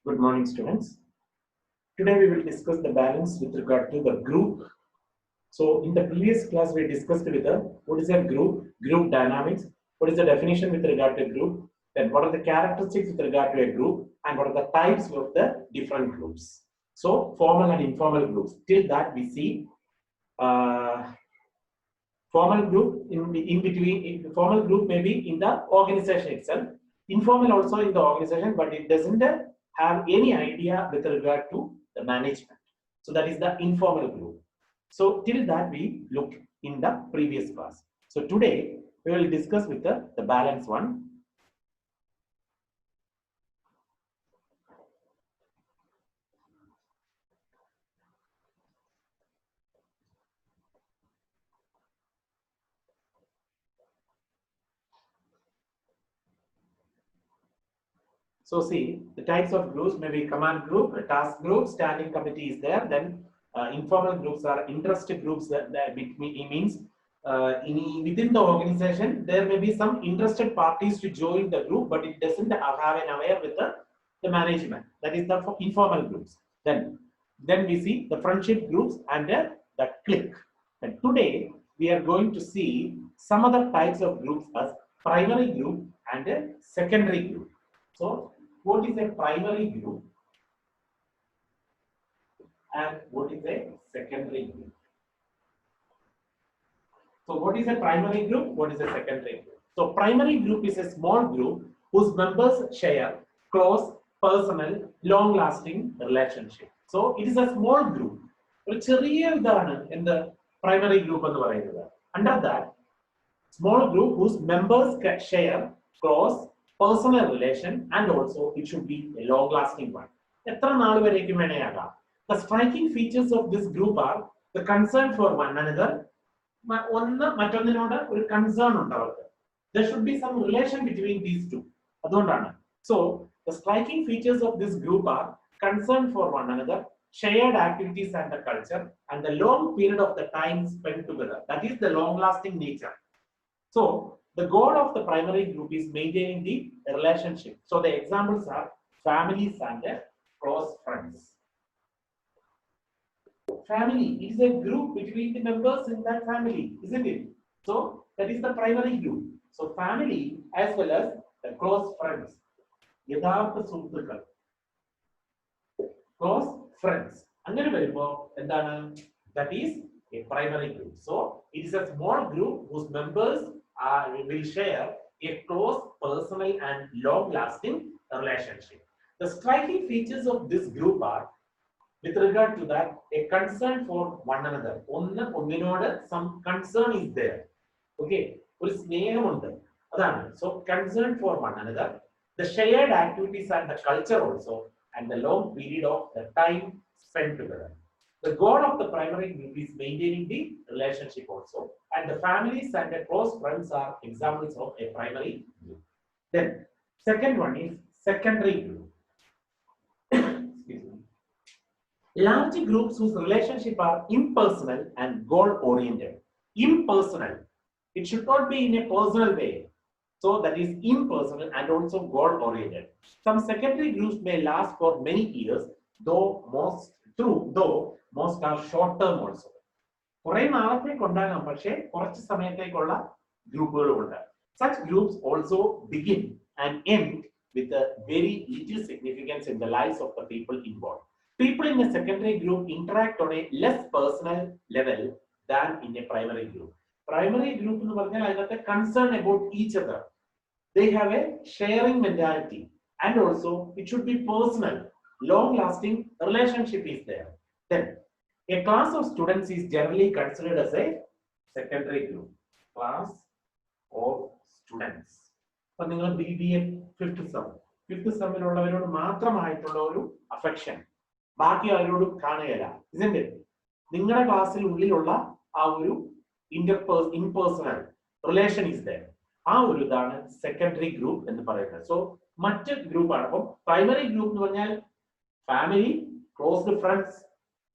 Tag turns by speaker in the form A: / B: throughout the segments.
A: Good morning, students. Today we will discuss the balance with regard to the group. So in the previous class we discussed with what is a group dynamics, what is the definition with regard to a group, then what are the characteristics with regard to a group, and what are the types of the different groups. So formal and informal groups. Till that we see formal group in between. Formal group may be in the organization itself, informal also in the organization, but it doesn't have any idea with regard to the management. So that is the informal group. So till that we looked in the previous class. So today we will discuss with the balance one. So see, the types of groups may be command group, a task group, standing committee is there. Then informal groups are interest groups. That means within the organization there may be some interested parties to join the group, but it doesn't have an aware with the management. That is the informal groups. Then we see the friendship groups and the clique. And today we are going to see some other types of groups as primary group and a secondary group. So what is a primary group and what is a secondary group? So what is a primary group? What is a secondary group? So primary group is a small group whose members share close, personal, long-lasting relationship. So it is a small group. ഒരു ചെറിയ ഇതാണ് എന്ത് primary group എന്ന് പറയുന്നത്. Under that, small group whose members can share close, personal relation, and also it should be a long-lasting one. എത്ര നാൾ വരേക്കും വേണേയാകാം. The striking features of this group are the concern for one another. ഒന്ന് മറ്റൊന്നിനോട് ഒരു concern ഉണ്ട് അവർക്ക്. There should be some relation between these two. അതുകൊണ്ടാണ്. So the striking features of this group are concern for one another, shared activities and the culture, and the long period of the time spent together. That is the long-lasting nature. So the goal of the primary group is maintaining the relationship. So the examples are families and close friends. Family is a group between the members in that family, isn't it? So that is the primary group. So family as well as the close friends. യഥാർത്ഥ സുഹൃത്തുക്കൾ, close friends. അങ്ങനെ വരുമ്പോൾ എന്താണ്? That is a primary group. So it is a small group whose members will share a close, personal, and long-lasting relationship. The striking features of this group are, with regard to that, a concern for one another. Some concern is there. Okay, ഒരു സ്നേഹമുണ്ട്. അതാണ്. So concern for one another, the shared activities and the culture also, and the long period of the time spent together. The goal of the primary group is maintaining the relationship also, and the families and the close friends are examples of a primary group. Then second one is secondary group. Excuse me. Large groups whose relationship are impersonal and goal oriented. Impersonal. It should not be in a personal way. So that is impersonal and also goal oriented. Some secondary groups may last for many years, though most are short term also. കുറേ നാളത്തേക്ക് ഉണ്ടാകാം, പക്ഷേ കുറച്ച് സമയത്തേക്കുള്ള ഗ്രൂപ്പുകളുമുണ്ട്. Such groups also begin and end with a very little significance in the lives of the people involved. People in a secondary group interact on a less personal level than in a primary group. Primary group എന്ന് പറഞ്ഞാൽ അതിനകത്ത് concern about each other. They have a sharing mentality, and also it should be personal, long-lasting relationship is there. Then a class of students is generally considered as a secondary group. Class of students. അപ്പോൾ നിങ്ങൾ BBA fifth sem ഉള്ളവരോട് മാത്രമായിട്ടുള്ള ഒരു affection, ബാക്കി അവരോട് കാണുകയില്ല. isn't it? നിങ്ങളുടെ ക്ലാസ്സിൽ ഉള്ളിലുള്ള ആ ഒരു impersonal relation is there. ആ ഒരു ഇതാണ് സെക്കൻഡറി ഗ്രൂപ്പ് എന്ന് പറയുന്നത്. സോ മറ്റ് ഗ്രൂപ്പ് ആണ്. അപ്പം പ്രൈമറി ഗ്രൂപ്പ് എന്ന് പറഞ്ഞാൽ family, closed friends,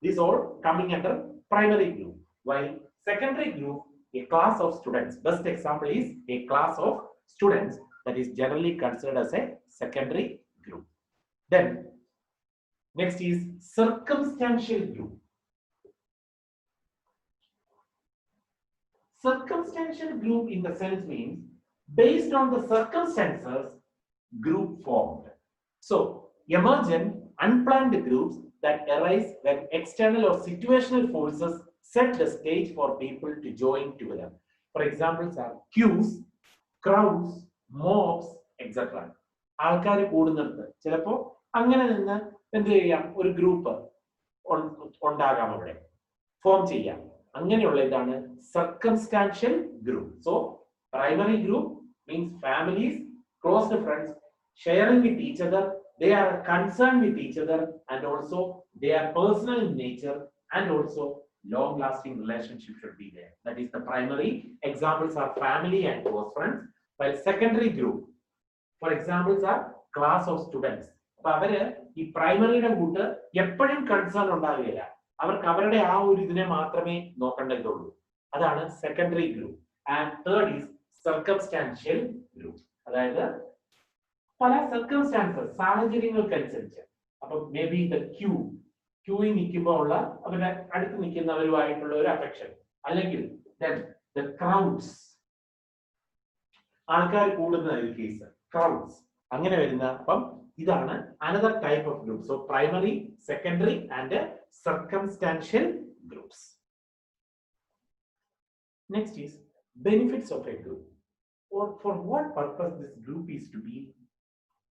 A: these all coming under primary group, while secondary group, a class of students. Best example is a class of students that is generally considered as a secondary group. Then Next is circumstantial group. Circumstantial group in the sense means based on the circumstances, group formed. So emergent unplanned groups that arise when external or situational forces set the stage for people to join together. For examples are queues, crowds, mobs, etc. ആൾക്കാർ കൂടുന്നിടത്ത് ചിലപ്പോൾ അങ്ങനെ നിന്ന് എന്ത് ചെയ്യാം, ഒരു group ഉണ്ടാകാം, അവിടെ form ചെയ്യാം. അങ്ങനെയുള്ള ഇതാണ് circumstantial group. So primary group means families, close friends sharing with each other, they are concerned with each other, and also they are personal in nature, and also long lasting relationship should be there. That is the primary. Examples are family and close friends. While secondary group, for examples are class of students. അപ്പൊ അവര് ഈ പ്രൈമറിയുടെ കൂട്ട് എപ്പോഴും concern ഉണ്ടാവുകയില്ല, അവർക്ക് അവരുടെ ആ ഒരു ഇതിനെ മാത്രമേ നോക്കേണ്ടതുള്ളൂ. അതാണ് secondary group. And third is circumstantial group. അതായത് പല സർക്കംസ്റ്റാൻസസ്, സാഹചര്യങ്ങൾക്കനുസരിച്ച്. അപ്പൊ മേ ബി ദ ക്യൂയിൽ നിൽക്കുമ്പോൾ ഉള്ള അവരുടെ അടുത്ത് നിൽക്കുന്നവരുമായിട്ടുള്ള ഒരു അഫെക്ഷൻ, അല്ലെങ്കിൽ ദ ക്രൗഡ്സ്, ആൾക്കാർ കൂടുന്ന ഒരു കേസ്, ക്രൗഡ്സ് അങ്ങനെ വരുന്ന. അപ്പം ഇതാണ് another type of group. So primary, secondary and circumstantial groups. Next is benefits of a group, or for what purpose this group is to be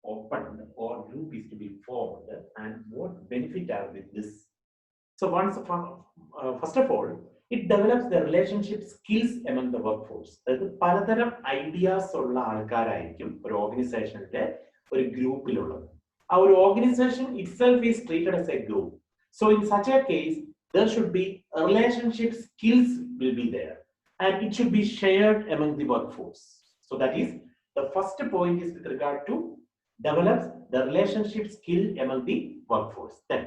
A: opened or group is to be formed, and what benefit are with this. So first of all, it develops the relationship skills among the workforce. അതായത് പലതരം ideas ഉള്ള ആൾക്കാരായിരിക്കും ഒരു ഓർഗനൈസേഷനിലെ ഒരു ഗ്രൂപ്പിലുള്ളത്. ആ ഒരു organisation itself is treated as a group. So in such a case, there should be relationship skills will be there, and it should be shared among the workforce. So that is the first point is with regard to develops the relationship skill among the workforce. Then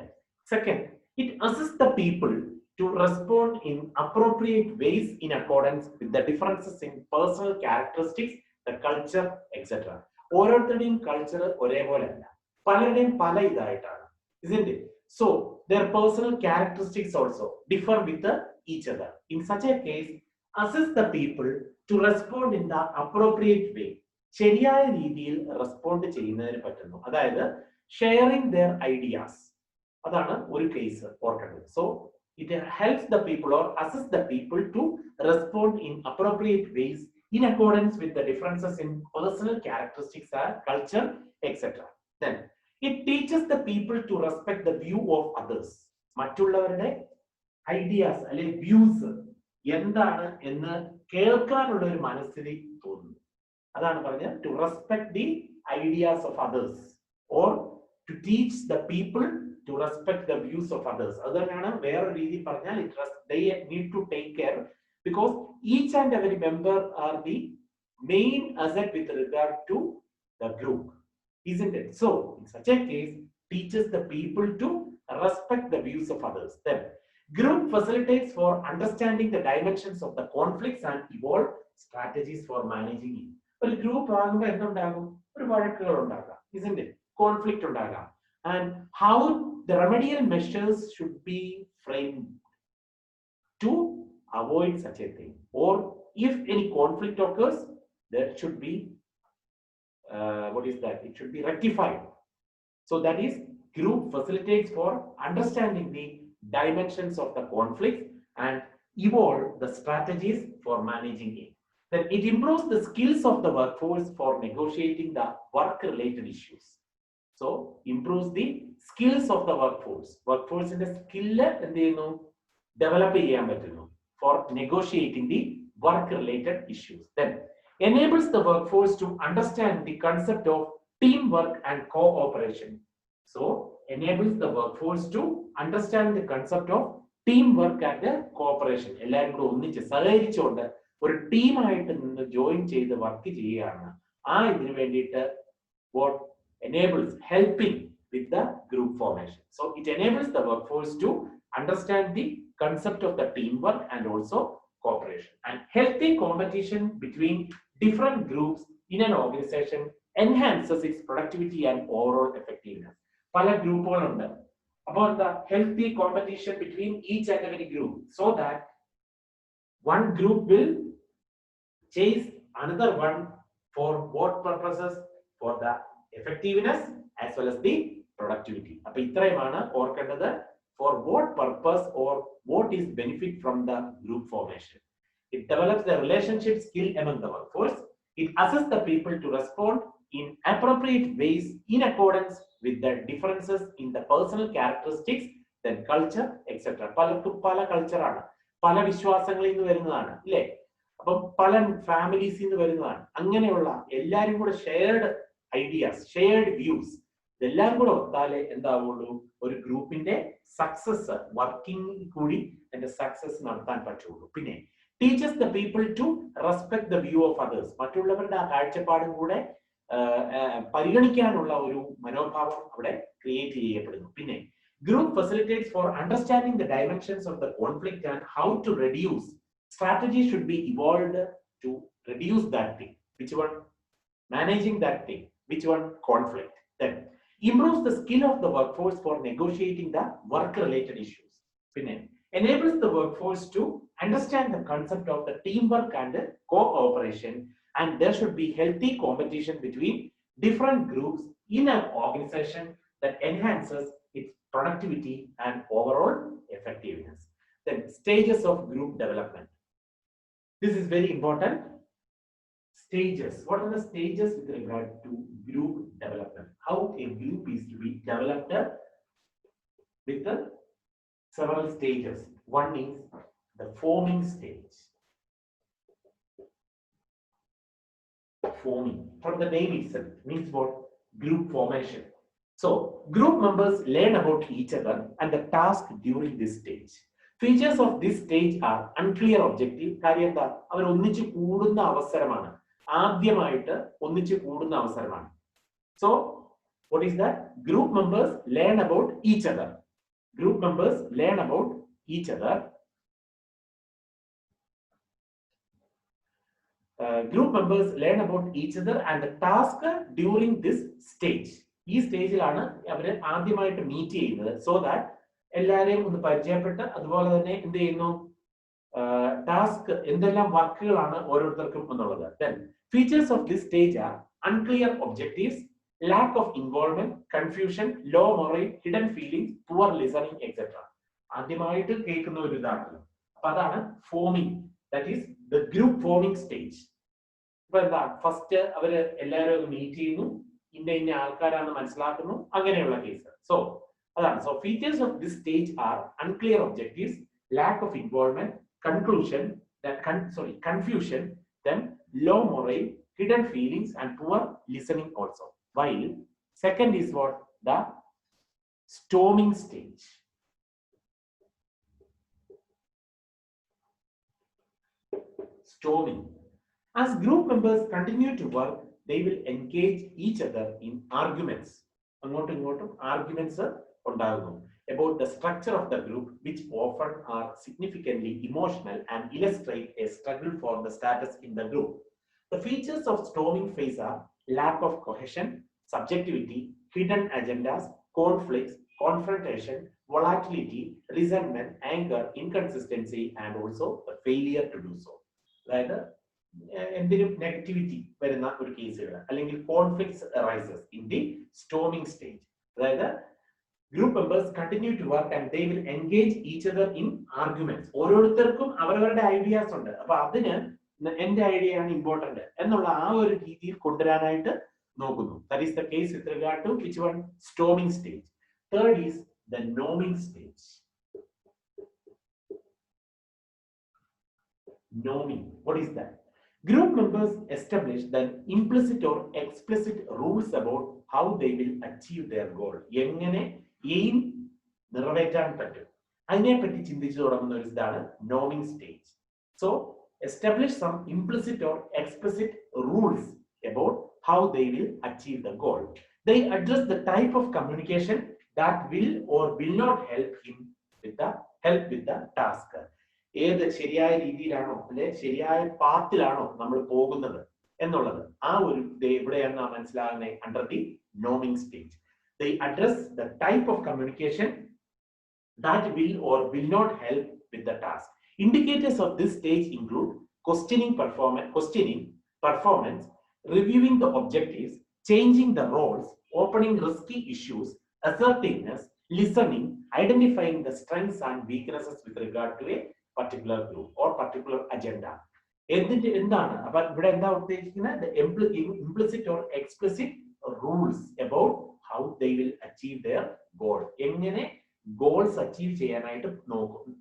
A: second, it assists the people to respond in appropriate ways in accordance with the differences in personal characteristics, the culture, etc. ഓരോരുത്തരുടെയും culture ഒരേപോലെ അല്ല, പലരുടെയും പല ഇതായിട്ടാണ്, isn't it? So their personal characteristics also differ with each other. In such a case, assist the people to respond in the appropriate way. ശരിയായ രീതിയിൽ respond ചെയ്യുന്നതിന് പറ്റുന്നു. അതായത് ഷെയറിംഗ് their ideas, അതാണ് ഒരു കേസ് ഓർക്കേണ്ടത്. So it helps the people or assists the people to respond in appropriate ways in accordance with the differences in personal characteristics, culture, etc. Then it teaches the people to respect the view of others. മറ്റുള്ളവരുടെ ideas അല്ലെങ്കിൽ views എന്താണ് എന്ന് കേൾക്കാനുള്ള ഒരു മനസ്ഥിതി തോന്നുന്നു. അതാണ് പറഞ്ഞത് to respect the ideas of others, or to teach the people to respect the views of others. അത് തന്നെയാണ് വേറൊരു രീതി പറഞ്ഞാൽ they need to take care, because each and every member are the main asset with regard to the group, isn't it? So in such a case, teaches the people to respect the views of others. Then group facilitates for understanding the dimensions of the conflicts and evolve strategies for managing it. ഒരു group ആകുമ്പോൾ എന്തുണ്ടാകും, ഒരു വഴക്കുകൾ ഉണ്ടാകാം, isn't it? Conflict ഉണ്ടാകാം, and how the remedial measures should be framed to avoid such a thing, or if any conflict occurs, there should be it should be rectified. So that is, group facilitates for understanding the dimensions of the conflict and evolve the strategies for managing it. Then it improves the skills of the workforce for negotiating the work related issues. So improves the skills of the workforce. Workforce in the skill and develop for negotiating the work related issues. Then enables the workforce to understand the concept of teamwork and cooperation. So enables the workforce to understand the concept of teamwork and cooperation. എല്ലാവരും കൂടെ ഒന്നിച്ച് സഹകരിച്ചുകൊണ്ട് ഒരു ടീമായിട്ട് നിന്ന് join ചെയ്ത് work ചെയ്യുകയാണ്. ആ ഇതിനു വേണ്ടിയിട്ട് what enables helping with the group formation. So it enables the workforce to understand the concept of the teamwork and also cooperation. And healthy competition between different groups in an organization enhances its productivity and overall effectiveness. പല ഗ്രൂപ്പുകളുണ്ട്, about the healthy competition between each and every group, so that one group will chase another one for what purposes? For the effectiveness as well as the productivity. For what purpose or what is benefit from the group formation? It develops the relationship skill among the workforce. It assists the people to respond in appropriate ways in accordance with the differences in the personal characteristics, then culture, etc. Pala culture ആണ്, പല വിശ്വാസങ്ങളിൽ നിന്ന് വരുന്നതാണ്, ഇല്ലേ? അപ്പം പല ഫാമിലീസിൽ നിന്ന് വരുന്നതാണ്. അങ്ങനെയുള്ള എല്ലാവരും കൂടെ ഷെയർഡ് ഐഡിയാസ്, ഷെയർഡ് വ്യൂസ്, ഇതെല്ലാം കൂടെ ഒത്താലേ എന്താവുള്ളൂ? ഒരു ഗ്രൂപ്പിന്റെ സക്സസ്, വർക്കിംഗ് കൂടി അതിന്റെ സക്സസ് നടത്താൻ പറ്റുള്ളൂ. പിന്നെ teaches the people to respect the view of others. മറ്റുള്ളവരുടെ ആ കാഴ്ചപ്പാടും കൂടെ പരിഗണിക്കാനുള്ള ഒരു മനോഭാവം അവിടെ ക്രിയേറ്റ് ചെയ്യപ്പെടുന്നു. പിന്നെ group facilitates for understanding the dimensions of the conflict and how to reduce. Strategy should be evolved to reduce that thing. Which one? Managing that thing. Which one? Conflict. Then improves the skill of the workforce for negotiating the work-related issues. പിന്നെ enables the workforce to understand the concept of the teamwork and cooperation, and there should be healthy competition between different groups in an organization that enhances its productivity and overall effectiveness. Then stages of group development. This is very important. Stages. What are the stages with regard to group development? How a group is to be developed with the several stages. One is the forming stage. Forming, from the name itself, means what? Group formation. So group members learn about each other and the task during this stage. Features of this stage are unclear objective. കാര്യം എന്താ? അവർ ഒന്നിച്ചു കൂടുന്ന അവസരമാണ്, ആദ്യമായിട്ട് ഒന്നിച്ചു കൂടുന്ന അവസരമാണ്. So what is that? Group members learn about each other. Group members learn about each other. Group members learn about each other and the task during this stage. ഈ സ്റ്റേജിലാണ് അവർ ആദ്യമായിട്ട് മീറ്റ് ചെയ്യുന്നത്. സോ ദാറ്റ് എല്ലാവരെയും ഒന്ന് പരിചയപ്പെട്ട് അതുപോലെ തന്നെ എന്ത് ചെയ്യുന്നു, ടാസ്ക് എന്തെല്ലാം വർക്കുകളാണ് ഓരോരുത്തർക്കും എന്നുള്ളത്. Then features of this stage are unclear objectives, lack of involvement, confusion, low morale, hidden feelings, poor listening, etc. ആദ്യമായിട്ട് കേൾക്കുന്ന ഒരു ഇതാണ്. അപ്പൊ അതാണ് forming, that is the group forming stage. ഇപ്പൊ എന്താ, ഫസ്റ്റ് അവര് എല്ലാവരും മീറ്റ് ചെയ്യുന്നു, ഇന്ന ആൾക്കാരാണെന്ന് മനസ്സിലാക്കുന്നു, അങ്ങനെയുള്ള കേസ്. സോ അതാണ്. So features of this stage are unclear objectives, lack of involvement, confusion, then low morale, hidden feelings, and poor listening also. While second is what? The storming stage. Storming. As group members continue to work, they will engage each other in arguments. അങ്ങോട്ടും ഇങ്ങോട്ടും arguments ഉണ്ടാകുന്നു about the structure of the group, which often are significantly emotional and illustrate a struggle for the status in the group. The features of storming phase are lack of cohesion, subjectivity, hidden agendas, conflicts, confrontation, volatility, resentment, anger, inconsistency, and also the failure to do so. അതായത് എന്തിനും negativity വരുന്ന ഒരു കേസുകൾ അല്ലെങ്കിൽ conflicts arises in the storming stage. അതായത് group members continue to work and they will engage each other in arguments. ഓരോരുത്തർക്കും അവരവരുടെ ideas ഉണ്ട്. അപ്പൊ അതിന് എന്റെ ഐഡിയ ആണ് ഇമ്പോർട്ടന്റ് എന്നുള്ള ആ ഒരു രീതിയിൽ കൊണ്ടുവരാനായിട്ട് നോക്കുന്നു. That is the case with regard to which one? Storming stage. Third is the norming stage. Noming. What is that? Group members establish the implicit or explicit rules about how they will achieve their goal. എങ്ങനെ aim നിറവേറ്റാൻ പറ്റും അതിനെപ്പറ്റി ചിന്തിച്ചു തുടങ്ങുന്ന ഒരു ഇതാണ് norming stage. So establish some implicit or explicit rules about how they will achieve the goal. They address the type of communication that will or will not help with the task. ഏത് ശരിയായ രീതിയിലാണോ അല്ലെ ശരിയായ പാത്തിലാണോ നമ്മൾ പോകുന്നത് എന്നുള്ളത് ആ ഒരു എവിടെയാണ് നാം മനസ്സിലാകുന്നത്? Under the norming stage. They address the type of communication that will or will not help with the task. Indicators of this stage include questioning performance, reviewing the objectives, changing the roles, opening risky issues, assertiveness, listening, identifying the strengths and weaknesses with regard to a particular group or particular agenda. The implicit or explicit rules about how they will achieve their goal. Goals achieve ചെയ്യാനായിട്ട്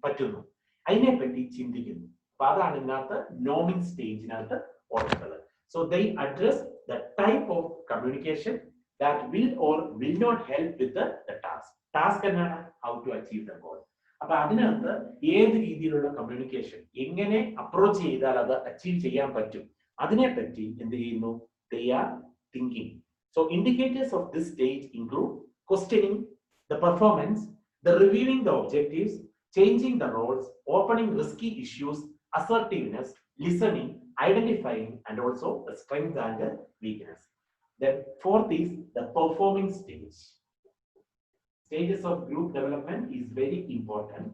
A: പറ്റുന്നു അതിനെപ്പറ്റി ചിന്തിക്കുന്നു അപ്പൊ അതാണ് ഇതിനകത്ത് നോമിംഗ് സ്റ്റേജിനകത്ത് ഓർക്കുന്നത്. So they address the type of communication that will or will not help with the task. Task എന്നാണ് how to achieve the goal. അപ്പൊ അതിനകത്ത് ഏത് രീതിയിലുള്ള കമ്മ്യൂണിക്കേഷൻ എങ്ങനെ അപ്രോച്ച് ചെയ്താൽ അത് അച്ചീവ് ചെയ്യാൻ പറ്റും അതിനെപ്പറ്റി എന്ത് ചെയ്യുന്നു? They are thinking. So indicators of this stage include questioning the performance, the reviewing the objectives, changing the roles, opening risky issues, assertiveness, listening, identifying, and also the strength and the weakness. Then fourth is the performing stage. Stages of group development is very important.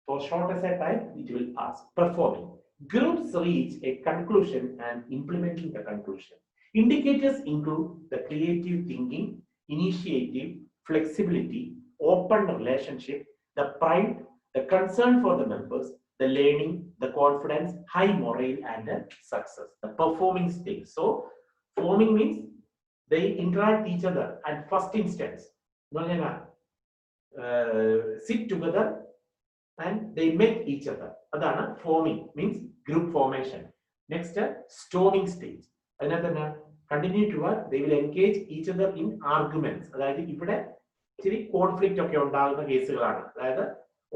A: For short as a type, it will ask performing. Groups reach a conclusion and implementing the conclusion. Indicators include the creative thinking, initiative, flexibility, open relationship, the pride, the concern for the members, the learning, the confidence, high morale, and the success. The performing stage. So, forming means they interact each other at first instance. Sit together and they met each other. Adana forming means group formation. Next, storming stage. Another continue to work, they will engage each other in arguments. അതായത് ഇവിടെ ഇച്ചിരി conflict ഒക്കെ ഉണ്ടാകുന്ന കേസുകളാണ്. അതായത്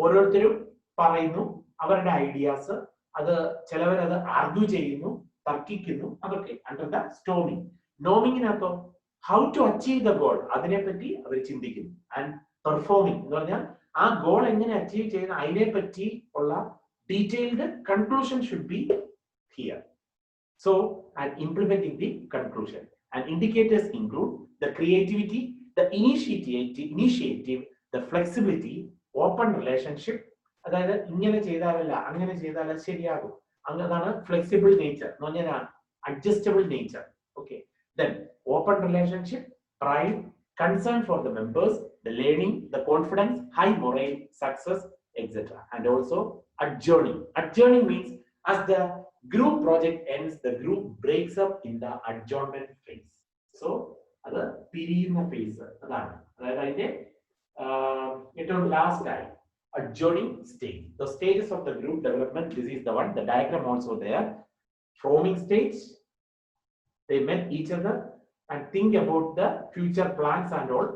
A: ഓരോരുത്തരും പറയുന്നു അവരുടെ ഐഡിയാസ്, അത് ചിലവരത് ആർഗ്യൂ ചെയ്യുന്നു, തർക്കിക്കുന്നു, അതൊക്കെ അണ്ടർ ദ സ്റ്റോമിങ്. നോമിങ്ങിനകത്തോ how to achieve the goal അതിനെപ്പറ്റി അവർ ചിന്തിക്കുന്നു. ആൻഡ് പെർഫോമിംഗ് എന്ന് പറഞ്ഞാൽ ആ ഗോൾ എങ്ങനെ അച്ചീവ് ചെയ്യുന്ന അതിനെപ്പറ്റി ഉള്ള detailed conclusion should be here. So, and implementing the conclusion. And indicators include the creativity, the initiative, the flexibility, open relationship. അതായത് ഇങ്ങനെ ചെയ്താലല്ല അങ്ങനെ ചെയ്താൽ ശരിയാകും, അങ്ങനെയാണ് ഫ്ലെക്സിബിൾ നേച്ചർ എന്ന് പറഞ്ഞാൽ adjustable nature. Okay, then open relationship, pride, concern for the members, the learning, the confidence, high morale, success, etc. And also adjourning. Adjourning means as the group project ends, the group breaks up in the adjournment phase. So, അത് പിരിയുന്ന phase അതാണ്. അതായത് അതിന്റെ ഏറ്റവും last ആയി adjourning stage. The stages of the group development, this is the one, the diagram also there. Forming stage, they met each other and think about the future plans and all.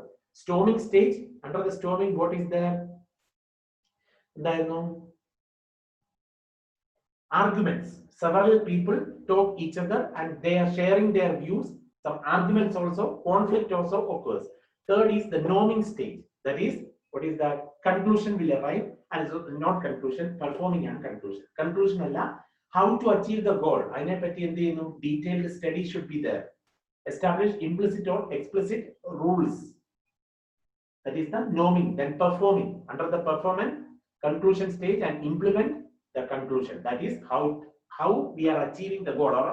A: Storming stage, under the storming, what is there? Arguments. Several people talk each other and they are sharing their views. Some arguments also, conflict also occurs. Third is the norming stage. That is, what is that? Conclusion will arrive, and not conclusion, performing and conclusion. Conclusion alla, how to achieve the goal. Detailed study should be there. Establish implicit or explicit rules. That is the norming. Then performing. Under the performance, conclusion stage and implement the conclusion. That is how we are achieving the goal or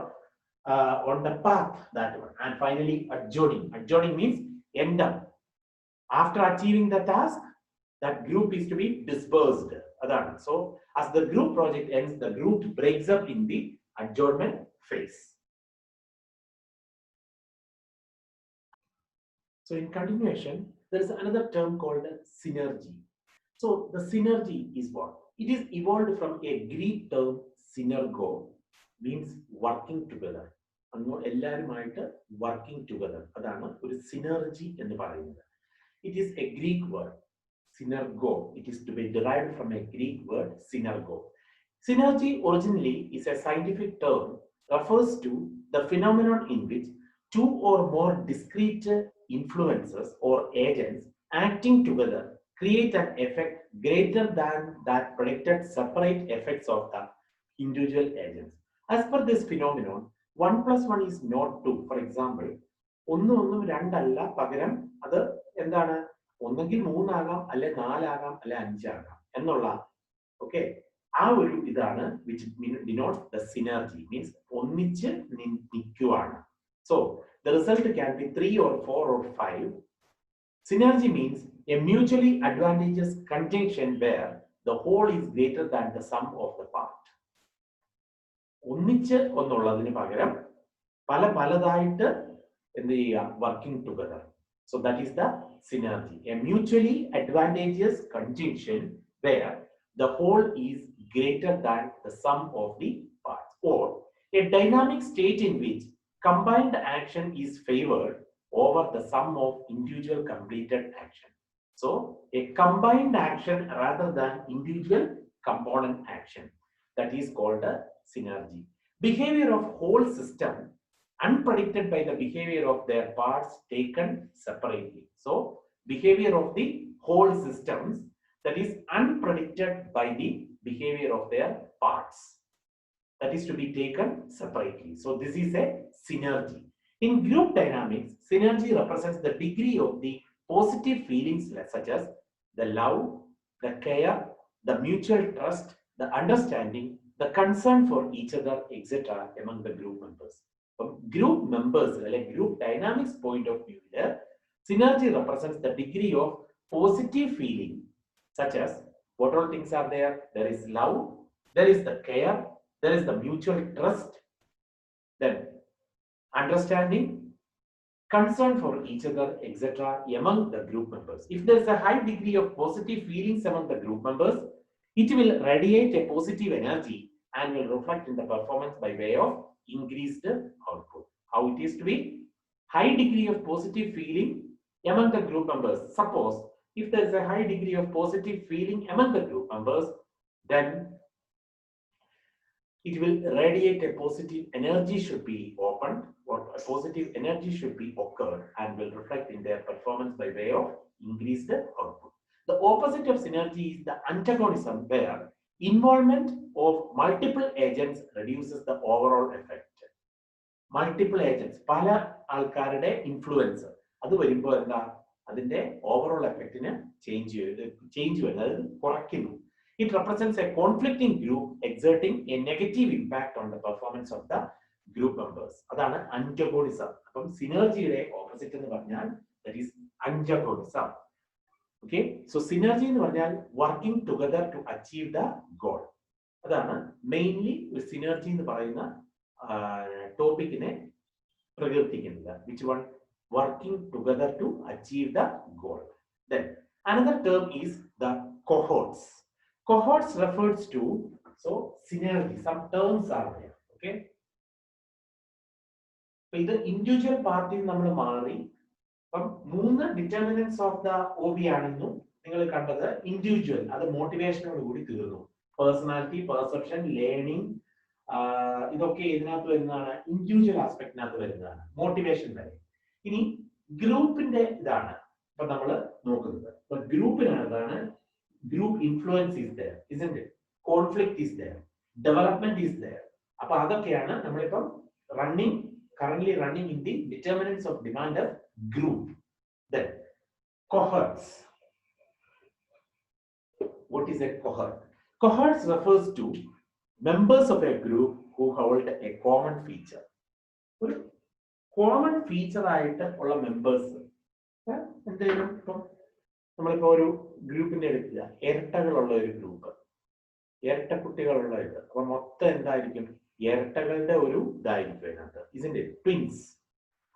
A: on the path, that one. And finally, adjourning. Adjourning means end up. After achieving the task, that group is to be dispersed. So, as the group project ends, the group breaks up in the adjournment phase. So, in continuation, there is another term called synergy. So, the synergy is what? It is evolved from a Greek term synergo, means working together. എല്ലാവരുമായിട്ട് working together. അതാണ് ഒരു synergy എന്ന് പറയുന്നത്. It is a Greek word, synergo. It is to be derived from a Greek word, synergo. Synergy originally is a scientific term, refers to the phenomenon in which two or more discrete influences or agents acting together create an effect greater than that predicted separate effects of the individual agents. As per this phenomenon, 1 plus 1 is not 2. For example, ഒന്നും രണ്ടല്ല, പകരം അത് എന്താണ് ഒന്നെങ്കിൽ 3 ആകാം, അല്ലെ 4 ആകാം, അല്ലെ 5 ആകാം എന്നുള്ള ഓക്കെ ആ ഒരു ഇതാണ് which denotes the synergy means ഒന്നിച്ച് നിൽക്കുവാണ്. So the result can be 3 or 4 or 5. Synergy means a mutually advantageous conjunction where the whole is greater than the sum of the part. ഒന്നിച്ച് എന്നുള്ളതിന് പകരം പലതായിട്ട് എന്ത് ചെയ്യുക working together. So that is the synergy, a mutually advantageous conjunction where the whole is greater than the sum of the parts, or a dynamic state in which combined action is favored over the sum of individual completed action. So a combined action rather than individual component action, that is called a synergy. Behavior of whole system unpredicted by the behavior of their parts taken separately. So behavior of the whole systems that is unpredicted by the behavior of their parts, that is to be taken separately. So this is a synergy. In group dynamics, synergy represents the degree of the positive feelings such as the love, the care, the mutual trust, the understanding, the concern for each other, etc. among the group members. From group members, like group dynamics point of view, synergy represents the degree of positive feeling such as what all things are there? There is love, there is the care, there is the mutual trust, then understanding, concern for each other, etc. among the group members. If there is a high degree of positive feelings among the group members, it will radiate a positive energy and will reflect in the performance by way of increased output. How it is to be? High degree of positive feeling among the group members. Suppose if there is a high degree of positive feeling among the group members, then it will radiate a positive energy should be opened, or a positive energy should be occurred and will reflect in their performance by way of increased output. The opposite of synergy is the antagonism, where involvement of multiple agents reduces the overall effect. Multiple agents, പല ആൾക്കാരുടെ influence അത് വരുമ്പോൾ എന്താ അതിന്റെ overall എഫക്റ്റിന് change വരുന്നത് കുറയ്ക്കുന്നു. It represents a conflicting group exerting a negative impact on the performance of the group members. അതാണ് antagonism. അപ്പം സിനർജിയുടെ ഓപ്പോസിറ്റ് എന്ന് പറഞ്ഞാൽ that is antagonism. Okay, so synergy എന്ന് പറഞ്ഞാൽ working together to achieve the goal. അതാണ് mainly ഒരു synergy എന്ന് പറയുന്ന ടോപ്പിക്കിനെ പ്രകീർത്തിക്കുന്നത്. Which one? Working together to achieve the goal. Then another term is the cohorts. Cohorts refers to synergy. Some terms are there. Okay. ഇത് individual പാർട്ടിയിൽ നമ്മൾ മാറി അപ്പം 3 determinants of the OB ആണെന്നും നിങ്ങൾ കണ്ടത് ഇൻഡിവിജ്വൽ അത് മോട്ടിവേഷനോട് കൂടി തീർന്നു. പേഴ്സണാലിറ്റി, പെർസെപ്ഷൻ, ലേണിംഗ് ഇതൊക്കെ ഇതിനകത്ത് വരുന്നതാണ്, ഇൻഡിവിജ്വൽ ആസ്പെക്ടിനകത്ത് വരുന്നതാണ്, മോട്ടിവേഷൻ വരെ. ഇനി ഗ്രൂപ്പിന്റെ ഇതാണ് ഇപ്പൊ നമ്മൾ നോക്കുന്നത്. ഇപ്പൊ ഗ്രൂപ്പിനകത്താണ് group influence is there, isn't it? Conflict is there, development is there. അപ്പൊ അതൊക്കെയാണ് നമ്മളിപ്പം currently running in the determinants of demand of group. Then cohorts. What is a cohort? Cohorts refers to members of a group who hold a common feature. ഒരു common feature ആയിട്ട് ഉള്ള members എന്തെങ്കിലും ഇപ്പം നമ്മളിപ്പോ ഒരു ഗ്രൂപ്പിന്റെ എടുക്കുക, ഇരട്ടകളുള്ള ഒരു ഗ്രൂപ്പ്, ഇരട്ട കുട്ടികളുള്ള ഇത്, അപ്പൊ മൊത്തം എന്തായിരിക്കും? ഇരട്ടകളുടെ ഒരു ഇതായിരിക്കും അതിനകത്ത്, ഇതിന്റെ ട്വിൻസ്.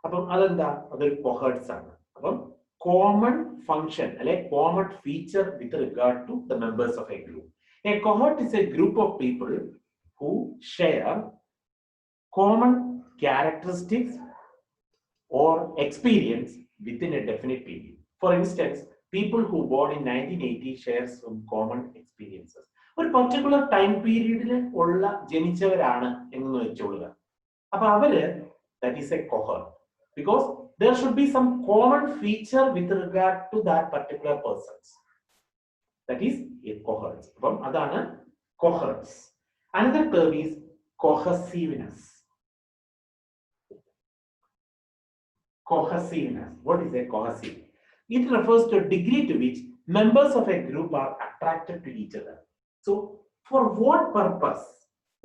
A: അപ്പം അതെന്താ? അതൊരു കൊഹേർട്സ് ആണ്. അപ്പം കോമൺ ഫംഗ്ഷൻ അല്ലെ common feature with regard to the members of a group. A cohort is a group of people who share common characteristics or experience within a definite period. For instance, people who born in 1980 share some common experiences. ഒരു particular time പീരീഡിൽ ഉള്ള ജനിച്ചവരാണ് എന്ന് വെച്ചോളുക. അപ്പൊ അവര് that is a cohort because there should be some common feature with regard to that particular persons. That is a cohort. അപ്പം അതാണ് cohorts. Another term is cohesiveness. Cohesiveness. What is a cohesive? It refers to a degree to which members of a group are attracted to each other. So, for what purpose?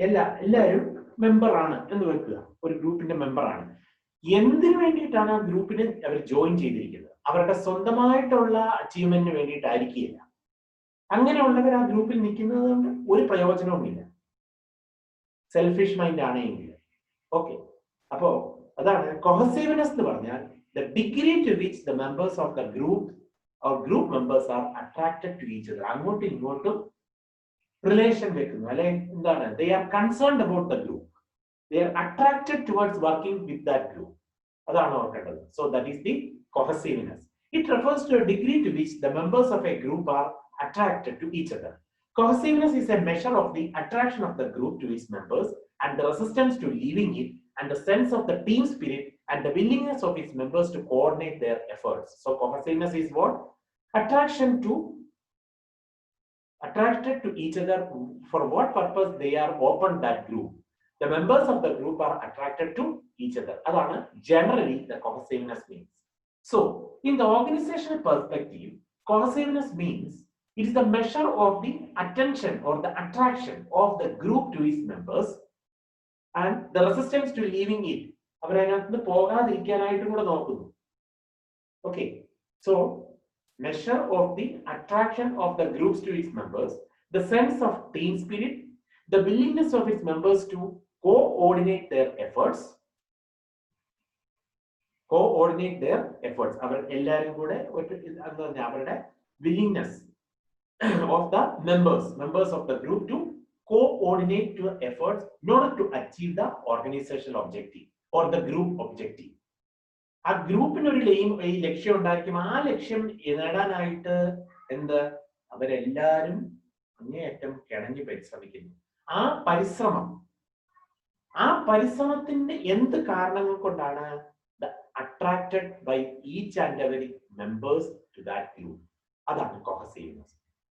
A: എല്ലാവരും member ആണ് എന്ന് വെക്കുക, ഒരു ഗ്രൂപ്പിന്റെ member ആണ്. എന്തിനു വേണ്ടിയിട്ടാണ് ആ ഗ്രൂപ്പിന് അവർ ജോയിൻ ചെയ്തിരിക്കുന്നത്? അവരുടെ സ്വന്തമായിട്ടുള്ള അച്ചീവ്മെന്റിന് വേണ്ടിയിട്ടായിരിക്കില്ല. അങ്ങനെയുള്ളവർ ആ ഗ്രൂപ്പിൽ നിൽക്കുന്നത് കൊണ്ട് ഒരു പ്രയോജനവുമില്ല. സെൽഫിഷ് മൈൻഡ് ആണെങ്കിൽ. ഓക്കെ, അപ്പോ അതാണ് കൊഹസീവ്നെസ് എന്ന് പറഞ്ഞാൽ the degree to which the members of the group or group members are attracted to each other. അങ്ങോട്ടും ഇങ്ങോട്ടും റിലേഷൻ വെക്കുന്നു, അല്ലെ എന്താണ്? They are concerned about the group. They are attracted towards working with that group. അതാണ് ഓർക്കേണ്ടത്. So that is the cohesiveness. It refers to a degree to which the members of a group are attracted to each other. Cohesiveness is a measure of the attraction of the group to its members and the resistance to leaving it, and the sense of the team spirit and the willingness of its members to coordinate their efforts. So cohesiveness is what? Attracted to each other. For what purpose they are open that group? The members of the group are attracted to each other. Adana generally the cohesiveness means. So in the organizational perspective, cohesiveness means it is the measure of the attention or the attraction of the group to its members and the resistance to leaving it. അവരതിനകത്ത് പോകാതിരിക്കാനായിട്ടും കൂടെ നോക്കുന്നു. Okay, so measure of the attraction of the groups to its members, the sense of team spirit, the willingness of its members to coordinate their efforts. അവർ എല്ലാവരും കൂടെ അവരുടെ willingness of the members of the group to coordinate their efforts in order to achieve the organizational objective or the group objective. ആ ഗ്രൂപ്പിന് ഒരു ലക്ഷ്യം ഉണ്ടായിരിക്കും. ആ ലക്ഷ്യം നേടാനായിട്ട് അവരെല്ലാരും അങ്ങേയറ്റം കിണഞ്ഞു പരിശ്രമിക്കുന്നു. ആ പരിശ്രമത്തിന്റെ എന്ത് കാരണങ്ങൾ കൊണ്ടാണ്? attracted by each and every members to that group. അതാണ് cohesiveness.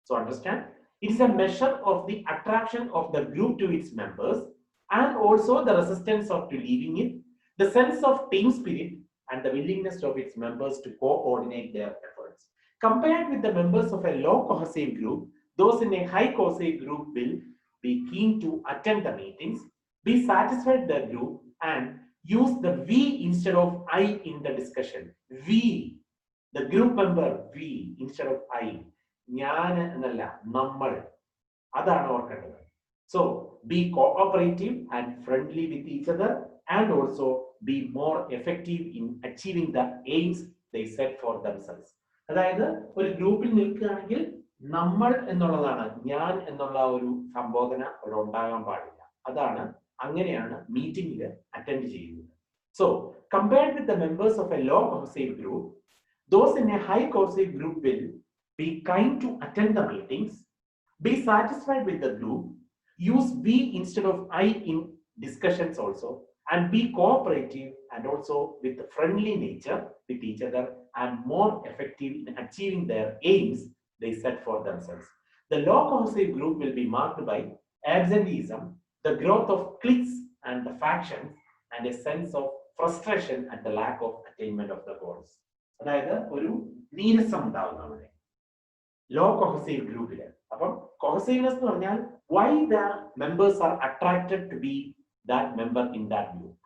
A: So understand, it is a measure of the attraction of the group to its members and also the resistance of to leaving it, the sense of team spirit and the willingness of its members to coordinate their efforts. Compared with the members of a low cohesive group, those in a high cohesive group will be keen to attend the meetings, be satisfied with the group and use the we instead of I in the discussion. We, the group member, we instead of I. ഞാൻ എന്നല്ല, നമ്മൾ. അതാണ് ഓർക്കേണ്ടത്. So be cooperative and friendly with each other and also be more effective in achieving the aims they set for themselves. അതായത് ഒരു ഗ്രൂപ്പിൽ നിൽക്കുകയാണെങ്കിൽ നമ്മൾ എന്നുള്ളതാണ്, ഞാൻ എന്നുള്ള ഒരു സംബോധന അവിടെ ഉണ്ടാകാൻ പാടില്ല. അതാണ്, അങ്ങനെയാണ് മീറ്റിംഗിൽ അറ്റൻഡ് ചെയ്യുന്നത്. So compared with the members of a low cohesive group, those in a high cohesive group will be kind to attend the meetings, be satisfied with the group, use we instead of I in discussions also, and be cooperative and also with a friendly nature with each other and more effective in achieving their aims they set for themselves. The low cohesive group will be marked by absenteeism, the growth of cliques and the factions, and a sense of frustration at the lack of attainment of the goals. അതായത് ഒരു നീരസം ഉണ്ടാവും അവിടെ law cohesive ഗ്രൂപ്പില്. അപ്പം cohesiveness എന്ന് പറഞ്ഞാൽ why the members are attracted to be that member in that group.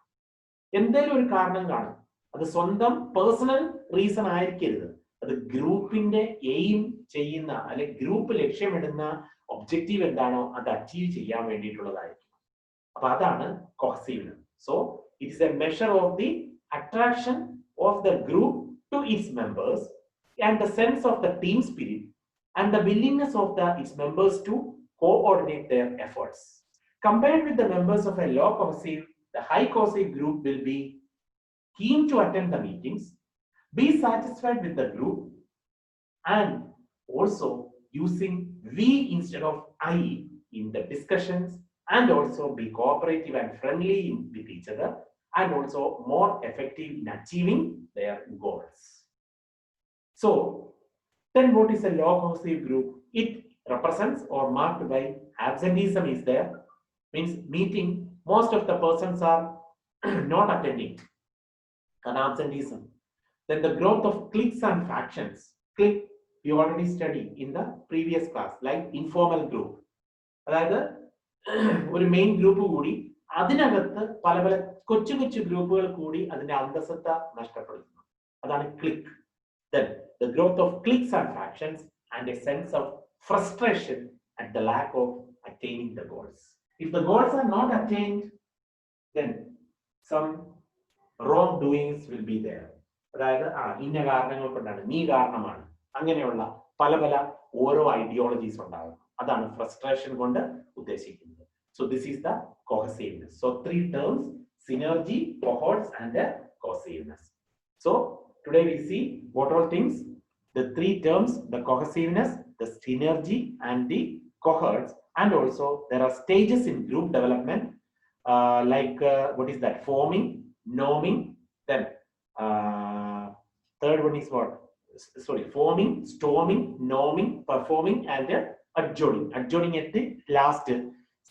A: എന്തെങ്കിലും ഒരു കാരണം കാണും. അത് സ്വന്തം പേഴ്സണൽ റീസൺ ആയിരിക്കരുത്. അത് ഗ്രൂപ്പിന്റെ എയിം ചെയ്യുന്ന അല്ലെങ്കിൽ ഗ്രൂപ്പ് ലക്ഷ്യമിടുന്ന ഒബ്ജക്റ്റീവ് എന്താണോ അത് അച്ചീവ് ചെയ്യാൻ വേണ്ടിയിട്ടുള്ളതായിരിക്കും. അപ്പൊ അതാണ് cohesiveness. So it is a measure of the attraction of the group to its members and the sense of the team spirit and the willingness of its members to coordinate their efforts. Compared with the members of a low cohesive, the high cohesive group will be keen to attend the meetings, be satisfied with the group, and also using we instead of I in the discussions, and also be cooperative and friendly with each other, and also more effective in achieving their goals. So, then what is a low cohesive group? It represents or marked by absenteeism is there, means meeting, most of the persons are not attending, an absenteeism. Then the growth of cliques and factions. Clique, we already studied in the previous class, like informal group. അതായത് ഒരു main group കൂടി അതിനകത്ത് പല പല കൊച്ചു കൊച്ചു ഗ്രൂപ്പുകൾ കൂടി അതിന്റെ അന്തസത്ത നഷ്ടപ്പെടുത്തുന്നു. അതാണ് click. Then the growth of cliques and factions and a sense of frustration at the lack of attaining the goals. If the goals are not attained, then some wrongdoings will be there. അതായത് ഇന്ന കാരണങ്ങൾ കൊണ്ടാണ്, നീ കാരണമാണ്, അങ്ങനെയുള്ള പല പല ഓരോ ഐഡിയോളജീസ് ഉണ്ടാകും. അതാണ് ഫ്രസ്ട്രേഷൻ കൊണ്ട് ഉദ്ദേശിക്കുന്നത്. So this is the cohesiveness. So 3 terms: synergy, cohorts, and cohesiveness. So today we see what all things, the 3 terms: the cohesiveness, the synergy, and the cohorts. And also there are stages in group development, what is that? Forming, norming, then third one is what? Forming, storming, norming, performing, and adjoining. Adjoining at the last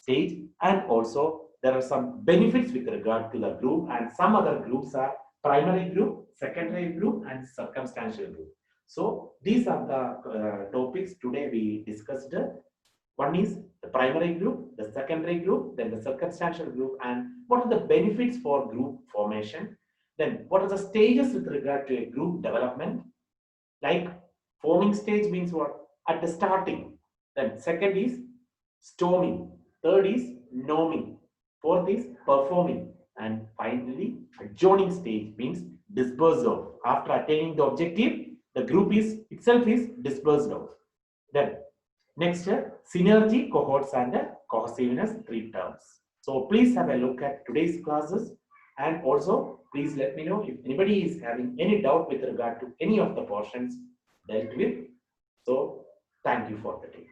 A: stage. And also there are some benefits with regard to the group, and some other groups are primary group, secondary group, and circumstantial group. So these are the topics today we discussed. One is the primary group, the secondary group, then the circumstantial group, and what are the benefits for group formation. Then what are the stages with regard to a group development. Like forming stage means what? At the starting. Then second is storming. Third is norming. Fourth is performing. And finally, adjoining stage means dispersed of. After attaining the objective, the group itself is dispersed of. Then next, synergy, cohorts, and cohesiveness, 3 terms. So please have a look at today's classes, and also please let me know if anybody is having any doubt with regard to any of the portions dealt with. So thank you for the day.